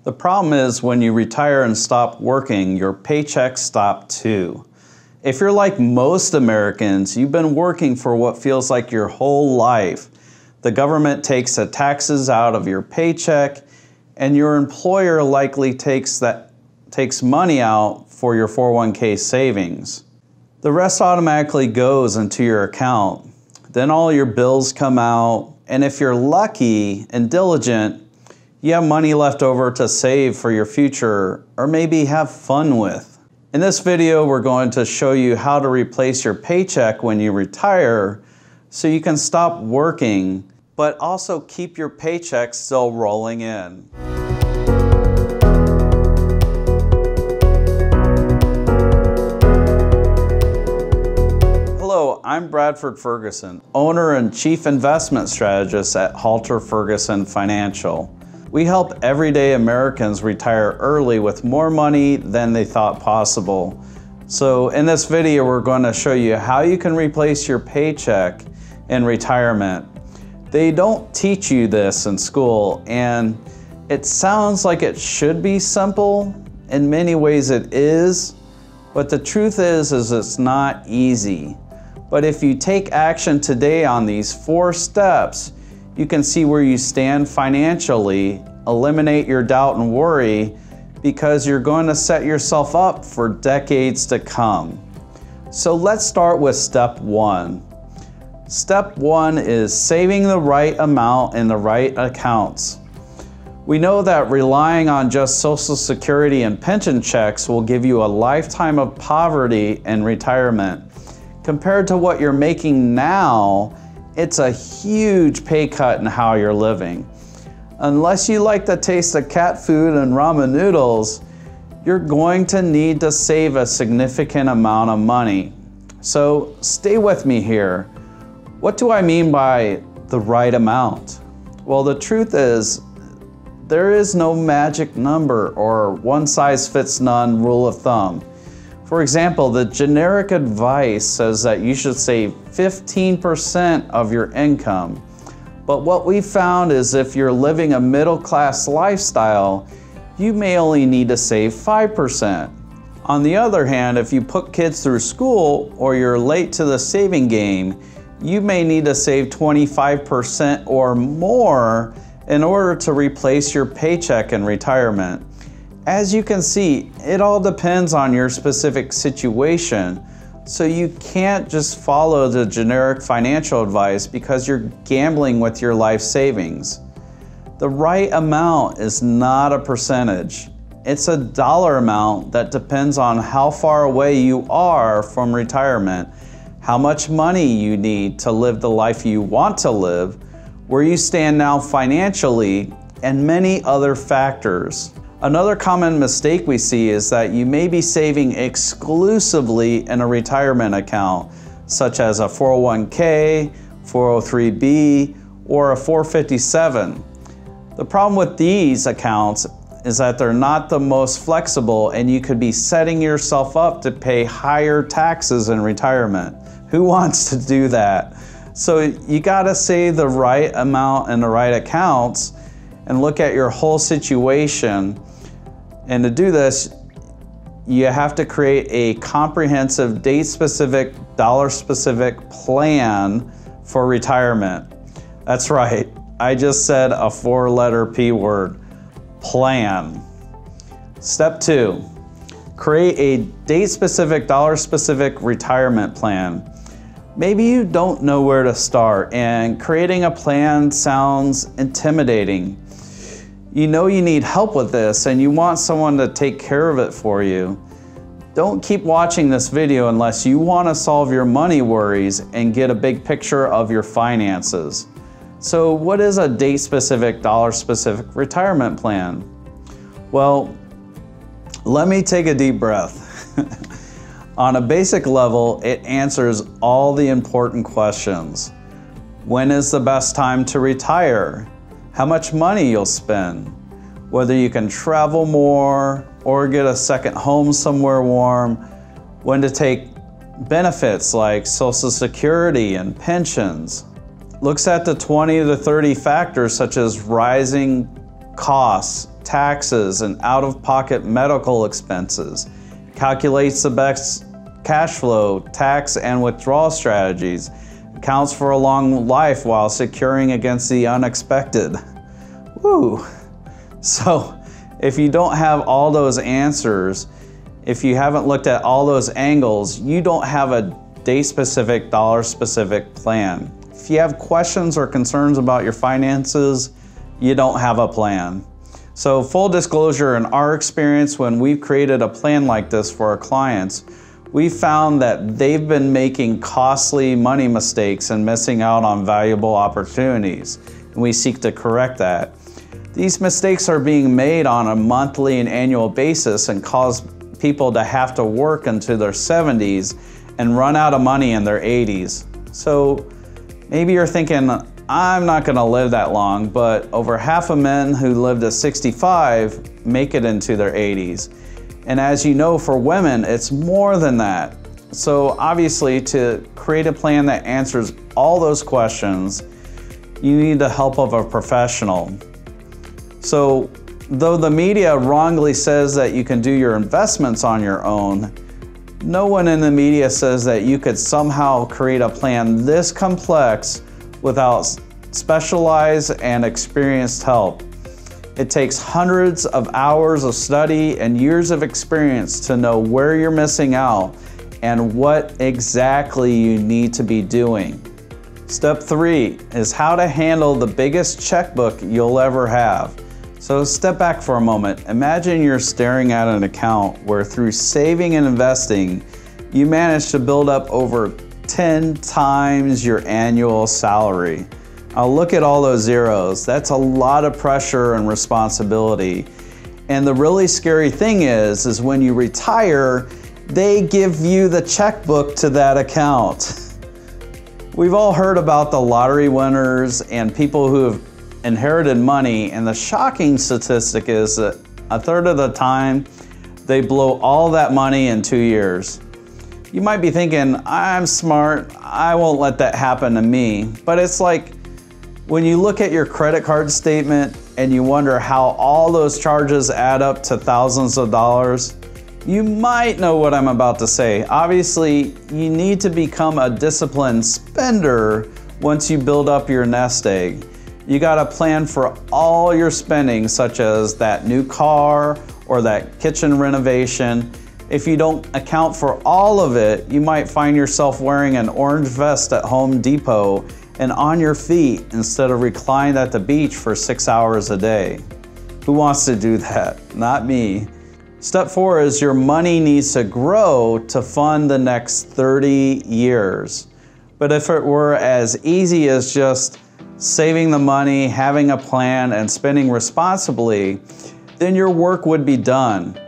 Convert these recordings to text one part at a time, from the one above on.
The problem is when you retire and stop working, your paychecks stop too. If you're like most Americans, you've been working for what feels like your whole life. The government takes the taxes out of your paycheck, and your employer likely takes money out for your 401k savings. The rest automatically goes into your account. Then all your bills come out, and if you're lucky and diligent, you have money left over to save for your future or maybe have fun with. In this video, we're going to show you how to replace your paycheck when you retire so you can stop working, but also keep your paycheck still rolling in. Hello, I'm Bradford Ferguson, owner and chief investment strategist at Halter Ferguson Financial. We help everyday Americans retire early with more money than they thought possible. So in this video, we're going to show you how you can replace your paycheck in retirement. They don't teach you this in school, and it sounds like it should be simple. In many ways it is, but the truth is it's not easy. But if you take action today on these 4 steps, you can see where you stand financially, eliminate your doubt and worry, because you're going to set yourself up for decades to come. So let's start with step 1. Step 1 is saving the right amount in the right accounts. We know that relying on just Social Security and pension checks will give you a lifetime of poverty and retirement. Compared to what you're making now, it's a huge pay cut in how you're living. Unless you like the taste of cat food and ramen noodles, you're going to need to save a significant amount of money. So stay with me here. What do I mean by the right amount? Well, the truth is, there is no magic number or one-size-fits-none rule of thumb. For example, the generic advice says that you should save 15% of your income. But what we found is if you're living a middle-class lifestyle, you may only need to save 5%. On the other hand, if you put kids through school or you're late to the saving game, you may need to save 25% or more in order to replace your paycheck in retirement. As you can see, it all depends on your specific situation, so you can't just follow the generic financial advice because you're gambling with your life savings. The right amount is not a percentage. It's a dollar amount that depends on how far away you are from retirement, how much money you need to live the life you want to live, where you stand now financially, and many other factors. Another common mistake we see is that you may be saving exclusively in a retirement account, such as a 401k, 403b, or a 457. The problem with these accounts is that they're not the most flexible, and you could be setting yourself up to pay higher taxes in retirement. Who wants to do that? So you gotta save the right amount in the right accounts and look at your whole situation. And to do this, you have to create a comprehensive, date-specific, dollar-specific plan for retirement. That's right, I just said a 4-letter P word, plan. Step 2, create a date-specific, dollar-specific retirement plan. Maybe you don't know where to start, and creating a plan sounds intimidating. You know you need help with this and you want someone to take care of it for you. Don't keep watching this video unless you want to solve your money worries and get a big picture of your finances. So what is a date-specific, dollar-specific retirement plan? Well, let me take a deep breath. On a basic level, it answers all the important questions. When is the best time to retire? How much money you'll spend? Whether you can travel more or get a second home somewhere warm? When to take benefits like Social Security and pensions? Looks at the 20 to 30 factors such as rising costs, taxes, and out-of-pocket medical expenses. It calculates the best cash flow, tax, and withdrawal strategies. Accounts for a long life while securing against the unexpected. Woo! So, if you don't have all those answers, if you haven't looked at all those angles, you don't have a day-specific, dollar-specific plan. If you have questions or concerns about your finances, you don't have a plan. So full disclosure, in our experience, when we've created a plan like this for our clients, we found that they've been making costly money mistakes and missing out on valuable opportunities, and we seek to correct that. These mistakes are being made on a monthly and annual basis and cause people to have to work into their 70s and run out of money in their 80s. So maybe you're thinking, I'm not gonna live that long, but over half of men who live to 65 make it into their 80s. And as you know, for women, it's more than that. So obviously, to create a plan that answers all those questions, you need the help of a professional. So though the media wrongly says that you can do your investments on your own, no one in the media says that you could somehow create a plan this complex without specialized and experienced help. It takes hundreds of hours of study and years of experience to know where you're missing out and what exactly you need to be doing. Step 3 is how to handle the biggest checkbook you'll ever have. So step back for a moment. Imagine you're staring at an account where through saving and investing, you manage to build up over 10 times your annual salary. Now look at all those zeros. That's a lot of pressure and responsibility. And the really scary thing is when you retire, they give you the checkbook to that account. We've all heard about the lottery winners and people who have inherited money, and the shocking statistic is that a third of the time, they blow all that money in 2 years. You might be thinking, I'm smart, I won't let that happen to me. But it's like when you look at your credit card statement and you wonder how all those charges add up to thousands of dollars, you might know what I'm about to say. Obviously, you need to become a disciplined spender once you build up your nest egg. You gotta plan for all your spending, such as that new car or that kitchen renovation. If you don't account for all of it, you might find yourself wearing an orange vest at Home Depot and on your feet instead of reclined at the beach for 6 hours a day. Who wants to do that? Not me. Step 4 is your money needs to grow to fund the next 30 years. But if it were as easy as just saving the money, having a plan, and spending responsibly, then your work would be done.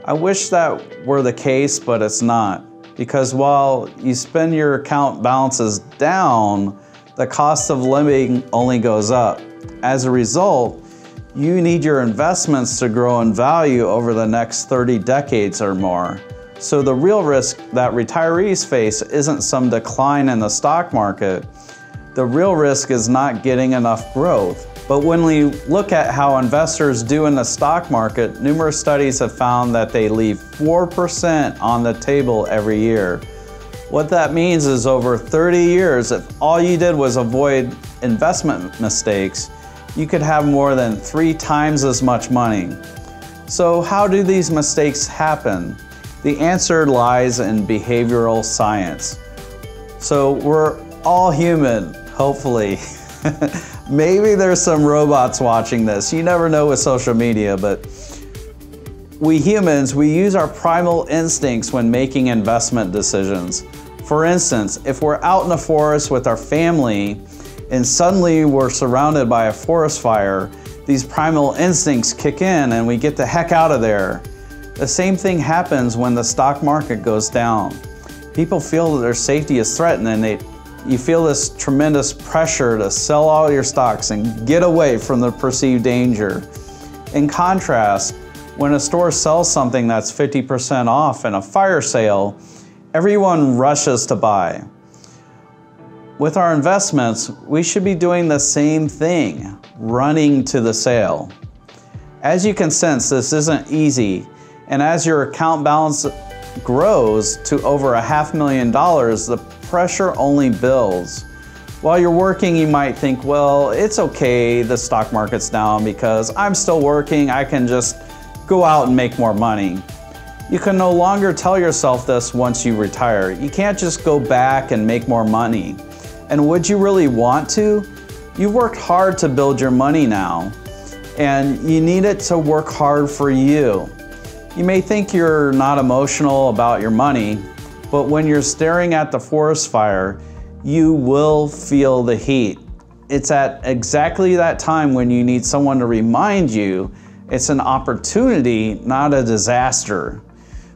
I wish that were the case, but it's not. Because while you spend your account balances down, the cost of living only goes up. As a result, you need your investments to grow in value over the next 30 decades or more. So the real risk that retirees face isn't some decline in the stock market. The real risk is not getting enough growth. But when we look at how investors do in the stock market, numerous studies have found that they leave 4% on the table every year. What that means is over 30 years, if all you did was avoid investment mistakes, you could have more than 3 times as much money. So how do these mistakes happen? The answer lies in behavioral science. So we're all human, hopefully. Maybe there's some robots watching this. You never know with social media, but we humans, we use our primal instincts when making investment decisions. For instance, if we're out in the forest with our family and suddenly we're surrounded by a forest fire, these primal instincts kick in and we get the heck out of there. The same thing happens when the stock market goes down. People feel that their safety is threatened and you feel this tremendous pressure to sell all your stocks and get away from the perceived danger. In contrast, when a store sells something that's 50% off in a fire sale, everyone rushes to buy. With our investments, we should be doing the same thing, running to the sale. As you can sense, this isn't easy, and as your account balance grows to over $500,000, the pressure only builds. While you're working, you might think, well, it's okay, the stock market's down because I'm still working, I can just go out and make more money. You can no longer tell yourself this once you retire. You can't just go back and make more money. And would you really want to? You've worked hard to build your money now, and you need it to work hard for you. You may think you're not emotional about your money, but when you're staring at the forest fire, you will feel the heat. It's at exactly that time when you need someone to remind you it's an opportunity, not a disaster.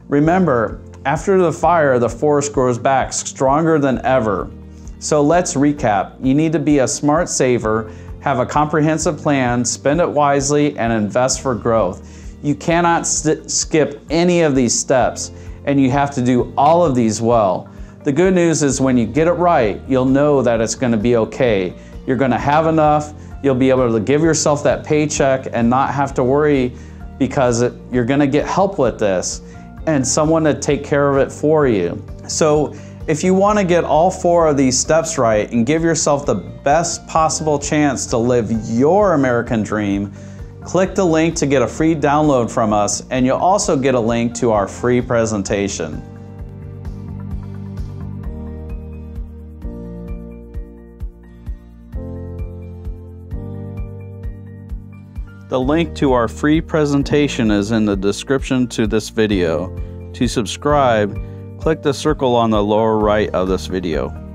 Remember, after the fire, the forest grows back stronger than ever. So let's recap. You need to be a smart saver, have a comprehensive plan, spend it wisely, and invest for growth. You cannot skip any of these steps, and you have to do all of these well. The good news is when you get it right, you'll know that it's going to be okay. You're going to have enough, you'll be able to give yourself that paycheck and not have to worry because you're going to get help with this and someone to take care of it for you. So if you want to get all 4 of these steps right and give yourself the best possible chance to live your American dream, click the link to get a free download from us, and you'll also get a link to our free presentation. The link to our free presentation is in the description to this video. To subscribe, click the circle on the lower right of this video.